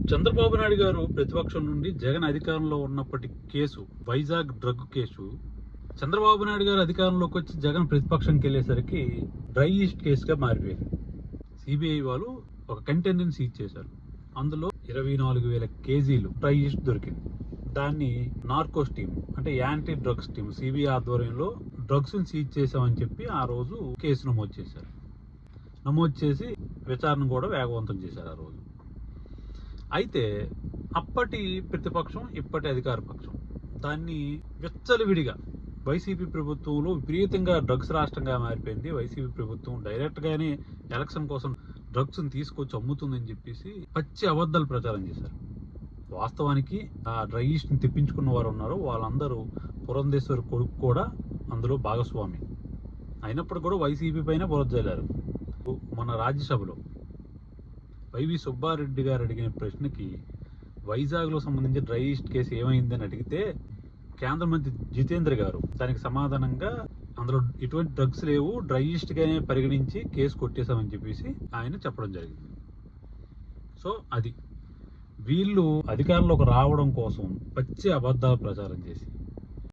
చంద్రబాబు నాయుడు గారు ప్రతిపక్షం నుండి జగన్ అధికారంలో ఉన్నప్పటి case, Vizag drug case, Chandrababu Naidu గారు అధికారంలోకి వచ్చి జగన్ ప్రతిపక్షంకి వెళ్ళేసరికి డ్రై ఈస్ట్ కేసుగా మారిపోయింది. సిబిఐ వాళ్ళు ఒక కంటైనర్ని సీజ్ చేశారు. అందులో 24,000 కేజీలు డ్రై ఈస్ట్ దొరికింది. దాన్ని నార్కోస్ టీమ్, అంటే యాంటీ డ్రగ్స్ టీమ్, సిబిఐ ఆధ్వర్యంలో డ్రగ్స్ సీజ్ చేశామని చెప్పి ఆ రోజు కేసు నమోదు చేశారు. నమోదు చేసి విచారణ కూడా వేగవంతం చేశారు ఆ రోజు. అయితే అప్పటి ప్రతిపక్షం, ఇప్పటి అధికార పక్షం దాన్ని విచ్చలవిడిగా, వైసీపీ ప్రభుత్వంలో విపరీతంగా డ్రగ్స్ రాష్ట్రంగా మారిపోయింది, వైసీపీ ప్రభుత్వం డైరెక్ట్గానే ఎలక్షన్ కోసం డ్రగ్స్ని తీసుకొచ్చి అమ్ముతుందని చెప్పేసి పచ్చి అబద్ధాలు ప్రచారం చేశారు. వాస్తవానికి ఆ డ్రై ఈస్ట్ని తెప్పించుకున్న వారు ఉన్నారు, వాళ్ళందరూ పురంధేశ్వరి కొడుకు కూడా అందులో భాగస్వామి అయినప్పుడు కూడా వైసీపీ పైన బురద జల్లారు. మన రాజ్యసభలో వైవి సుబ్బారెడ్డి గారు అడిగిన ప్రశ్నకి వైజాగ్లో సంబంధించి డ్రై ఈస్ట్ కేసు ఏమైందని అడిగితే కేంద్ర మంత్రి జితేంద్ర గారు దానికి సమాధానంగా అందులో ఎటువంటి డ్రగ్స్ లేవు, డ్రై ఈస్ట్గానే పరిగణించి కేసు కొట్టేశామని చెప్పేసి ఆయన చెప్పడం జరిగింది. సో అది వీళ్ళు అధికారంలోకి రావడం కోసం పచ్చి అబద్ధాలు ప్రచారం చేసి